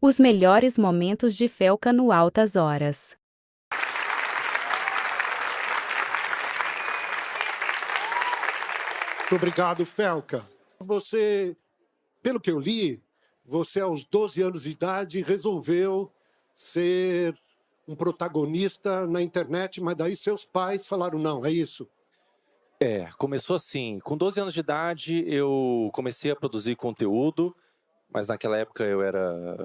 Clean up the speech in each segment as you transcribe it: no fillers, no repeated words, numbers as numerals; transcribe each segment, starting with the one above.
Os melhores momentos de Felca no Altas Horas. Muito obrigado, Felca. Você, pelo que eu li, você aos 12 anos de idade resolveu ser um protagonista na internet, mas daí seus pais falaram não, é isso? Começou assim. Com 12 anos de idade, eu comecei a produzir conteúdo, mas naquela época eu era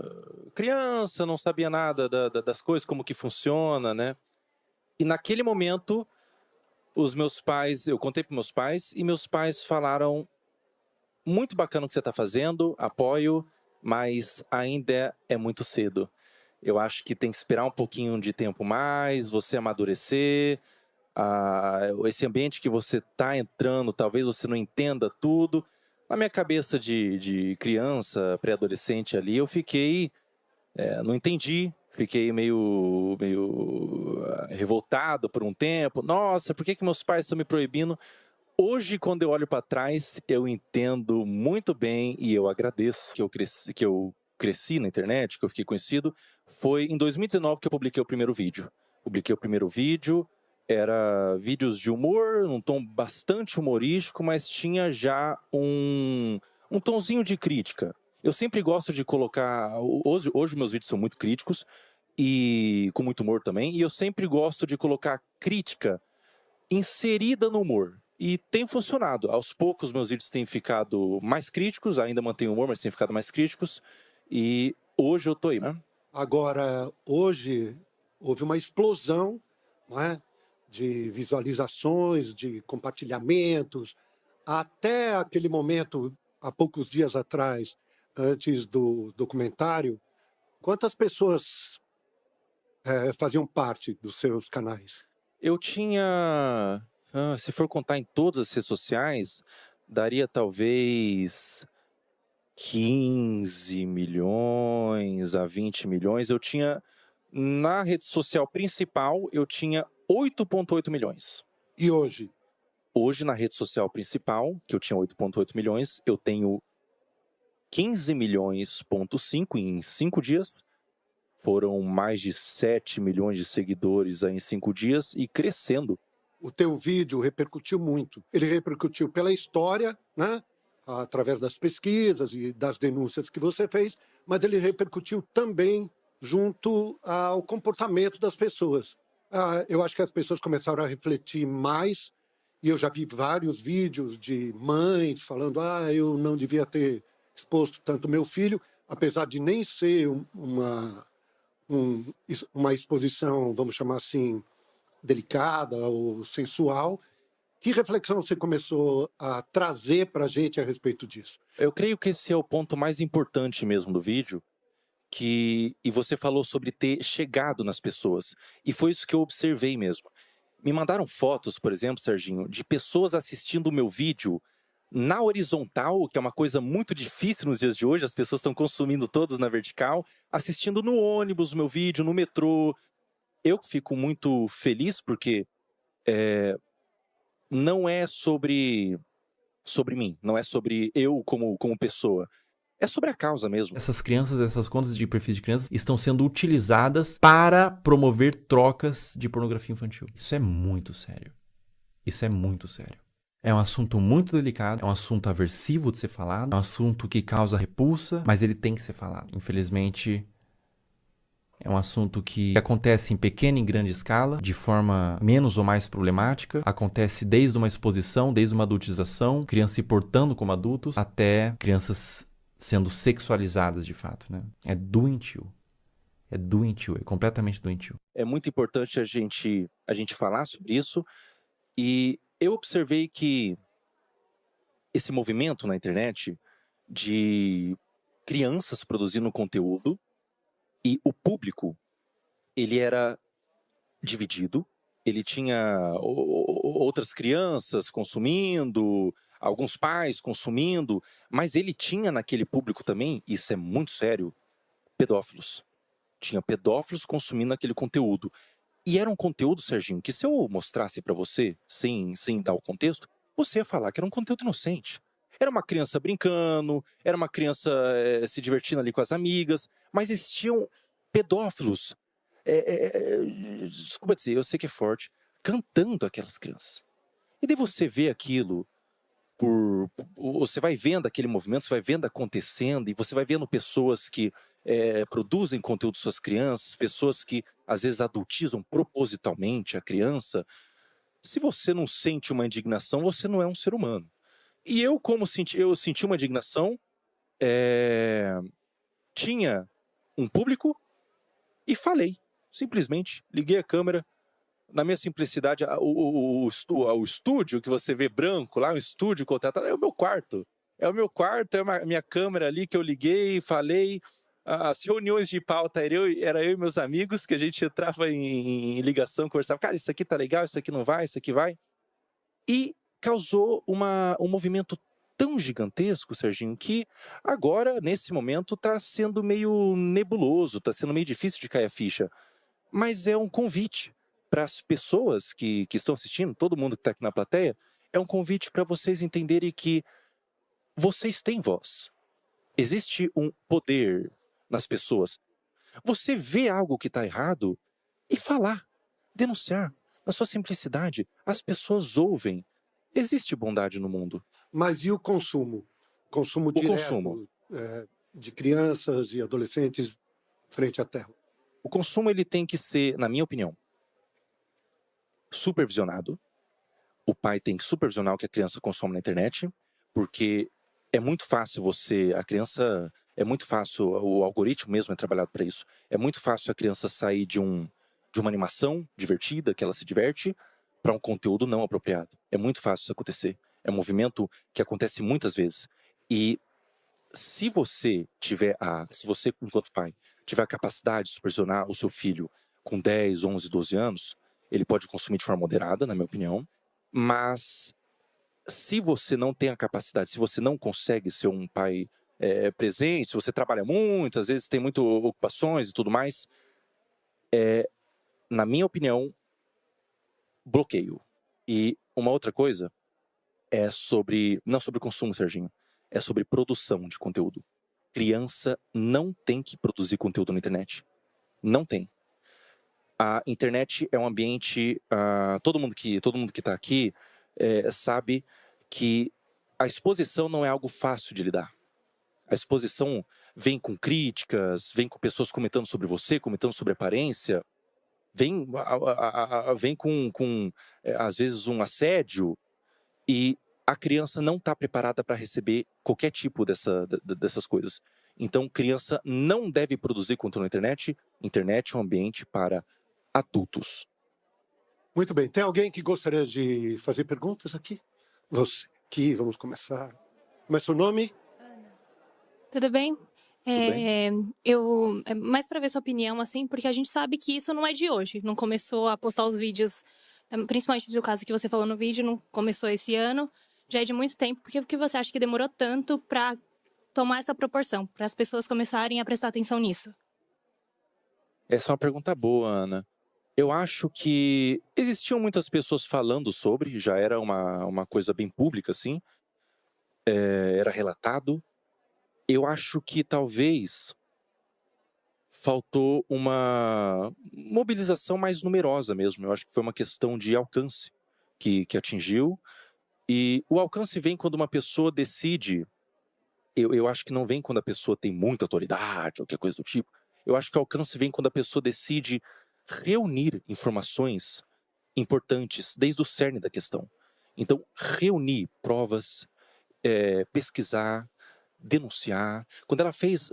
criança, não sabia nada das coisas, como que funciona, né? E naquele momento, eu contei para meus pais, e meus pais falaram: muito bacana o que você está fazendo, apoio, mas ainda é muito cedo. Eu acho que tem que esperar um pouquinho de tempo mais, você amadurecer. Esse ambiente que você está entrando, talvez você não entenda tudo. Na minha cabeça de criança, pré-adolescente ali, eu fiquei, não entendi, fiquei meio revoltado por um tempo. Nossa, por que meus pais estão me proibindo? Hoje, quando eu olho para trás, eu entendo muito bem e eu agradeço que eu cresci na internet, que eu fiquei conhecido. Foi em 2019 que eu publiquei o primeiro vídeo. Publiquei o primeiro vídeo, era vídeos de humor, um tom bastante humorístico, mas tinha já um tonzinho de crítica. Eu sempre gosto de colocar. Hoje meus vídeos são muito críticos e com muito humor também, e eu sempre gosto de colocar crítica inserida no humor. E tem funcionado. Aos poucos, meus vídeos têm ficado mais críticos, ainda mantenho humor, mas têm ficado mais críticos. E hoje eu tô aí, né? Agora, hoje, houve uma explosão, não é? De visualizações, de compartilhamentos. Até aquele momento, há poucos dias atrás, antes do documentário, quantas pessoas faziam parte dos seus canais? Eu tinha, se for contar em todas as redes sociais, daria talvez 15 milhões a 20 milhões. Eu tinha, na rede social principal, eu tinha 8,8 milhões. E hoje? Hoje, na rede social principal, que eu tinha 8,8 milhões, eu tenho 15 milhões,5 em 5 dias. Foram mais de 7 milhões de seguidores aí em 5 dias e crescendo. O teu vídeo repercutiu muito. Ele repercutiu pela história, né? Através das pesquisas e das denúncias que você fez, mas ele repercutiu também junto ao comportamento das pessoas. Eu acho que as pessoas começaram a refletir mais, e eu já vi vários vídeos de mães falando: eu não devia ter exposto tanto meu filho, apesar de nem ser uma exposição, vamos chamar assim, delicada ou sensual. Que reflexão você começou a trazer para a gente a respeito disso? Eu creio que esse é o ponto mais importante mesmo do vídeo, e você falou sobre ter chegado nas pessoas, e foi isso que eu observei mesmo. Me mandaram fotos, por exemplo, Serginho, de pessoas assistindo o meu vídeo na horizontal, que é uma coisa muito difícil nos dias de hoje, as pessoas estão consumindo todos na vertical, assistindo no ônibus o meu vídeo, no metrô. Eu fico muito feliz porque não é sobre mim, não é sobre eu como pessoa. É sobre a causa mesmo. Essas crianças, essas contas de perfis de crianças estão sendo utilizadas para promover trocas de pornografia infantil. Isso é muito sério. Isso é muito sério. É um assunto muito delicado, é um assunto aversivo de ser falado, é um assunto que causa repulsa, mas ele tem que ser falado. Infelizmente, é um assunto que acontece em pequena e grande escala, de forma menos ou mais problemática. Acontece desde uma exposição, desde uma adultização, crianças se portando como adultos, até crianças sendo sexualizadas de fato, né? É doentio. É doentio, é completamente doentio. É muito importante a gente falar sobre isso. E eu observei que esse movimento na internet de crianças produzindo conteúdo e o público, ele era dividido. Ele tinha outras crianças consumindo, alguns pais consumindo, mas ele tinha naquele público também, isso é muito sério, pedófilos. Tinha pedófilos consumindo aquele conteúdo. E era um conteúdo, Serginho, que se eu mostrasse pra você, sem dar o contexto, você ia falar que era um conteúdo inocente. Era uma criança brincando, era uma criança se divertindo ali com as amigas, mas existiam pedófilos, desculpa dizer, eu sei que é forte, cantando aquelas crianças. E daí você vê aquilo, você vai vendo aquele movimento, você vai vendo acontecendo, e você vai vendo pessoas que produzem conteúdo suas crianças, pessoas que às vezes adultizam propositalmente a criança. Se você não sente uma indignação, você não é um ser humano. E eu senti uma indignação, tinha um público e falei, simplesmente, liguei a câmera, na minha simplicidade, o estúdio que você vê branco lá, o estúdio contratado, é o meu quarto. É o meu quarto, é a minha câmera ali que eu liguei, falei. As reuniões de pauta era eu e meus amigos, que a gente entrava em ligação, conversava, cara, isso aqui tá legal, isso aqui não vai, isso aqui vai. E causou um movimento tão gigantesco, Serginho, que agora, nesse momento, tá sendo meio nebuloso, tá sendo meio difícil de cair a ficha. Mas é um convite para as pessoas que estão assistindo, todo mundo que está aqui na plateia, é um convite para vocês entenderem que vocês têm voz. Existe um poder nas pessoas. Você vê algo que está errado e falar, denunciar. Na sua simplicidade, as pessoas ouvem. Existe bondade no mundo. Mas e o consumo? Consumo direto consumo. De crianças e adolescentes frente à tela. O consumo ele tem que ser, na minha opinião, supervisionado. O pai tem que supervisionar o que a criança consome na internet, porque é muito fácil é muito fácil, o algoritmo mesmo é trabalhado para isso. É muito fácil a criança sair de uma animação divertida, que ela se diverte, para um conteúdo não apropriado. É muito fácil isso acontecer. É um movimento que acontece muitas vezes. E se você, enquanto pai, tiver a capacidade de supervisionar o seu filho com 10, 11, 12 anos, ele pode consumir de forma moderada, na minha opinião, mas se você não tem a capacidade, se você não consegue ser um pai presente, se você trabalha muito, às vezes tem muitas ocupações e tudo mais, na minha opinião, bloqueio. E uma outra coisa é não sobre consumo, Serginho, é sobre produção de conteúdo. Criança não tem que produzir conteúdo na internet. Não tem. A internet é um ambiente, todo mundo que está aqui sabe que a exposição não é algo fácil de lidar. A exposição vem com críticas, vem com pessoas comentando sobre você, comentando sobre aparência, vem com às vezes um assédio, e a criança não está preparada para receber qualquer tipo dessas coisas. Então, criança não deve produzir conteúdo na internet. Internet é um ambiente para adultos. Muito bem. Tem alguém que gostaria de fazer perguntas aqui? Você aqui, vamos começar. Como é seu nome? Tudo bem? Tudo bem? Mais para ver sua opinião, assim, porque a gente sabe que isso não é de hoje. Não começou a postar os vídeos, principalmente do caso que você falou no vídeo, não começou esse ano, já é de muito tempo. Por que você acha que demorou tanto para tomar essa proporção, para as pessoas começarem a prestar atenção nisso? Essa é uma pergunta boa, Ana. Eu acho que existiam muitas pessoas falando sobre, já era uma coisa bem pública, assim, era relatado. Eu acho que talvez faltou uma mobilização mais numerosa mesmo. Eu acho que foi uma questão de alcance que atingiu. E o alcance vem quando uma pessoa decide. Eu acho que não vem quando a pessoa tem muita autoridade ou qualquer coisa do tipo. Eu acho que o alcance vem quando a pessoa decide reunir informações importantes desde o cerne da questão. Então, reunir provas, pesquisar, denunciar. Quando ela faz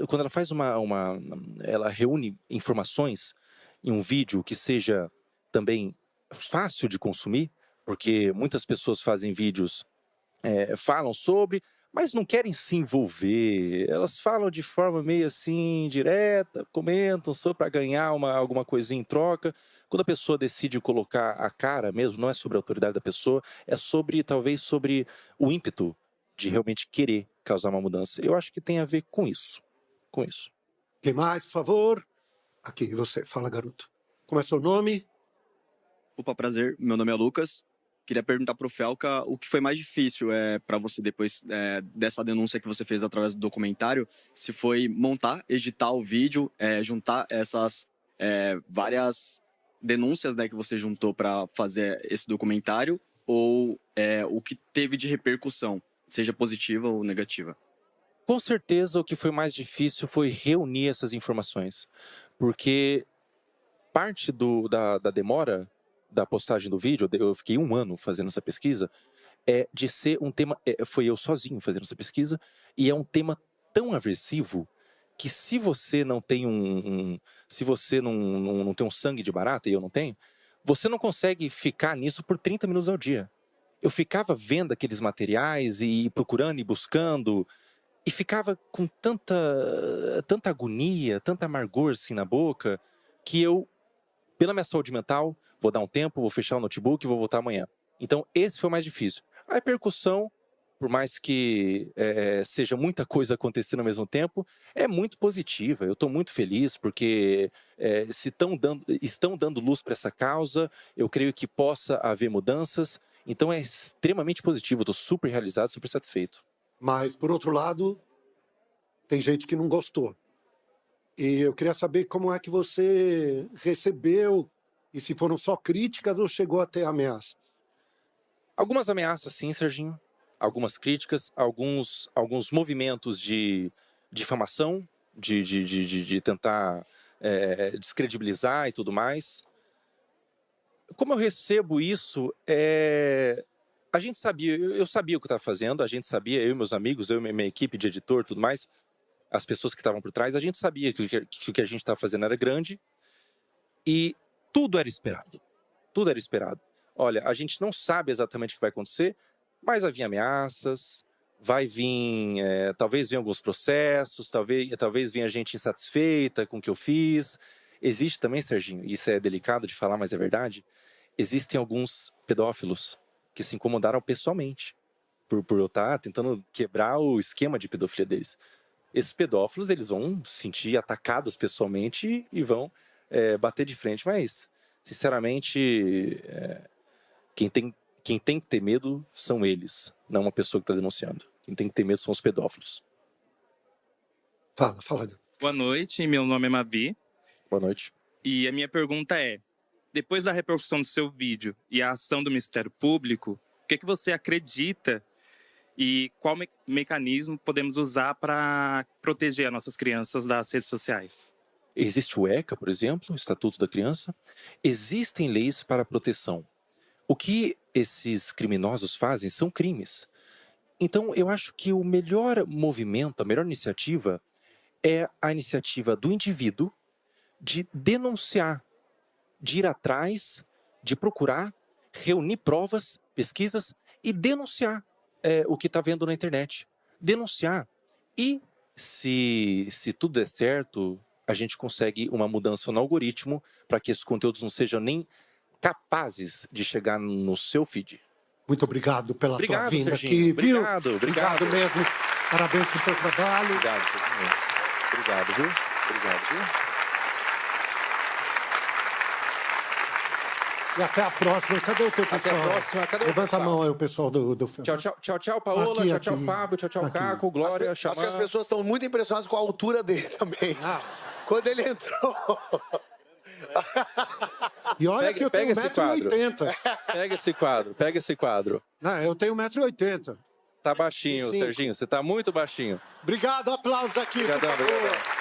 ela reúne informações em um vídeo que seja também fácil de consumir, porque muitas pessoas fazem vídeos, falam sobre, mas não querem se envolver. Elas falam de forma meio assim, direta, comentam só para ganhar alguma coisinha em troca. Quando a pessoa decide colocar a cara mesmo, não é sobre a autoridade da pessoa, é talvez sobre o ímpeto de realmente querer causar uma mudança. Eu acho que tem a ver com isso. Quem mais, por favor? Aqui, você. Fala, garoto. Como é seu nome? Opa, prazer. Meu nome é Lucas. Queria perguntar pro Felca o que foi mais difícil para você depois dessa denúncia que você fez através do documentário, se foi montar, editar o vídeo, juntar essas várias denúncias, né, que você juntou para fazer esse documentário, ou o que teve de repercussão, seja positiva ou negativa. Com certeza o que foi mais difícil foi reunir essas informações, porque parte da demora da postagem do vídeo, eu fiquei 1 ano fazendo essa pesquisa, de ser um tema, foi eu sozinho fazendo essa pesquisa, e é um tema tão aversivo que se você não tem se você não tem um sangue de barata, e eu não tenho, você não consegue ficar nisso por 30 minutos ao dia. Eu ficava vendo aqueles materiais e procurando e buscando, e ficava com tanta agonia, tanta amargor assim na boca, que eu, pela minha saúde mental, vou dar um tempo, vou fechar o notebook e vou voltar amanhã. Então, esse foi o mais difícil. A repercussão, por mais que seja muita coisa acontecendo ao mesmo tempo, é muito positiva. Eu estou muito feliz porque estão dando luz para essa causa, eu creio que possa haver mudanças. Então, é extremamente positivo. Eu estou super realizado, super satisfeito. Mas, por outro lado, tem gente que não gostou. E eu queria saber como é que você recebeu, e se foram só críticas ou chegou até ameaças? Algumas ameaças, sim, Serginho. Algumas críticas, alguns movimentos de difamação, de tentar descredibilizar e tudo mais. Como eu recebo isso, a gente sabia, eu sabia o que eu estava fazendo, a gente sabia, eu e meus amigos, eu e minha equipe de editor e tudo mais, as pessoas que estavam por trás, a gente sabia que o que a gente estava fazendo era grande e tudo era esperado. Tudo era esperado. Olha, a gente não sabe exatamente o que vai acontecer, mas vai vir ameaças, vai vir, talvez venham alguns processos, talvez venha gente insatisfeita com o que eu fiz. Existe também, Serginho, isso é delicado de falar, mas é verdade, existem alguns pedófilos que se incomodaram pessoalmente por eu estar tentando quebrar o esquema de pedofilia deles. Esses pedófilos, eles vão se sentir atacados pessoalmente e vão bater de frente, mas, sinceramente, quem tem que ter medo são eles, não uma pessoa que está denunciando. Quem tem que ter medo são os pedófilos. Fala. Boa noite, meu nome é Mavi. Boa noite. E a minha pergunta é, depois da repercussão do seu vídeo e a ação do Ministério Público, o que você acredita e qual mecanismo podemos usar para proteger as nossas crianças das redes sociais? Existe o ECA, por exemplo, o Estatuto da Criança. Existem leis para proteção. O que esses criminosos fazem são crimes. Então, eu acho que o melhor movimento, a melhor iniciativa é a iniciativa do indivíduo de denunciar, de ir atrás, de procurar, reunir provas, pesquisas e denunciar o que está vendo na internet. Denunciar. E, se tudo der certo, a gente consegue uma mudança no algoritmo para que esses conteúdos não sejam nem capazes de chegar no seu feed. Muito obrigado pela tua vinda Serginho. aqui, viu? Obrigado Mesmo. Parabéns pelo seu trabalho. Obrigado, Serginho. Obrigado, viu? Obrigado, viu? E até a próxima. Cadê o teu pessoal? Até a próxima. Cadê Levanta o pessoal? a mão aí, o pessoal do Tchau, Paola. Aqui. Tchau, Fábio. Tchau, Aqui. Caco. Glória, Xamã. Acho que as pessoas estão muito impressionadas com a altura dele também. Quando ele entrou... E olha que eu tenho esse quadro. 1,80m. Pega esse quadro. Não, eu tenho 1,80m. Tá baixinho, Sim. Serginho. Você tá muito baixinho. Obrigado, aplausos aqui. Obrigadão, por favor. obrigado.